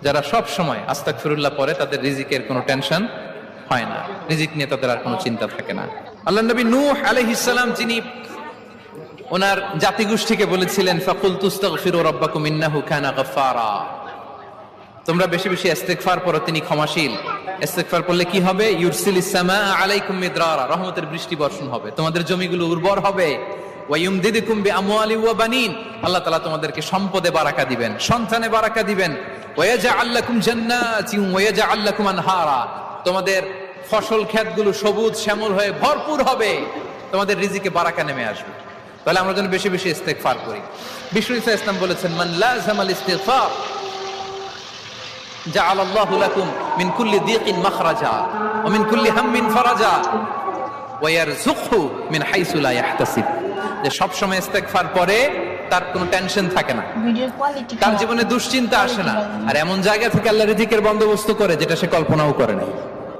যারা সব সময় আস্তাগফিরুল্লাহ পড়ে তাদের রিজিকের কোনো টেনশন হয় না, রিজিক নিয়ে তাদের আর কোনো চিন্তা থাকে না। আল্লাহ নবী নূহ আলাইহিস সালাম যিনি ওনার জাতিগোষ্ঠীকে বলেছিলেন ফাকুল তুস্তাগফিরু রাব্বাকুম ইন্নাহু কানা গাফফারা, তোমরা বেশি বেশি ইস্তিগফার পড়ো, তিনি ক্ষমাশীল। ইস্তিগফার করলে কি হবে? ইউরসিলিস সামাআ আলাইকুম মিদরারা, রহমতের বৃষ্টি বর্ষণ হবে, তোমাদের জমিগুলো উর্বর হবে। ওয়া ইউমদিদুকুম বিআমওয়ালি ওয়া বানিন, আল্লাহ তাআলা তোমাদেরকে সম্পদে বারাকা দিবেন, সন্তানে বারাকা দিবেন। ওয়া ইয়াজআল লাকুম জান্নাতিন ওয়া ইয়াজআল লাকুম আনহারা, তোমাদের ফসল ক্ষেতগুলো সবুজ শ্যামল হয়ে ভরপুর হবে, তোমাদের রিজিকে বারাকা নেমে আসবে। তাহলে আমরা যেন বেশি বেশি ইস্তিগফার করি। বিষ্ণু ঈসা ইসলাম বলেছেন মান লাযামাল ইস্তিগফার জাআলাল্লাহু লাকুম মিন কুল্লি দিকিন মাখরাজা ওয়া মিন কুল্লি হাম্মিন ফারাজা ওয়া ইয়ারযুকহু মিন হাইসু লা ইয়াহতাসিব, যে সব সময় ইস্তিগফার পরে তার কোনো টেনশন থাকে না, তার জীবনে দুশ্চিন্তা আসে না, আর এমন জায়গা থেকে আল্লাহ রিজিকের বন্দোবস্ত করে যেটা সে কল্পনাও করে নাই।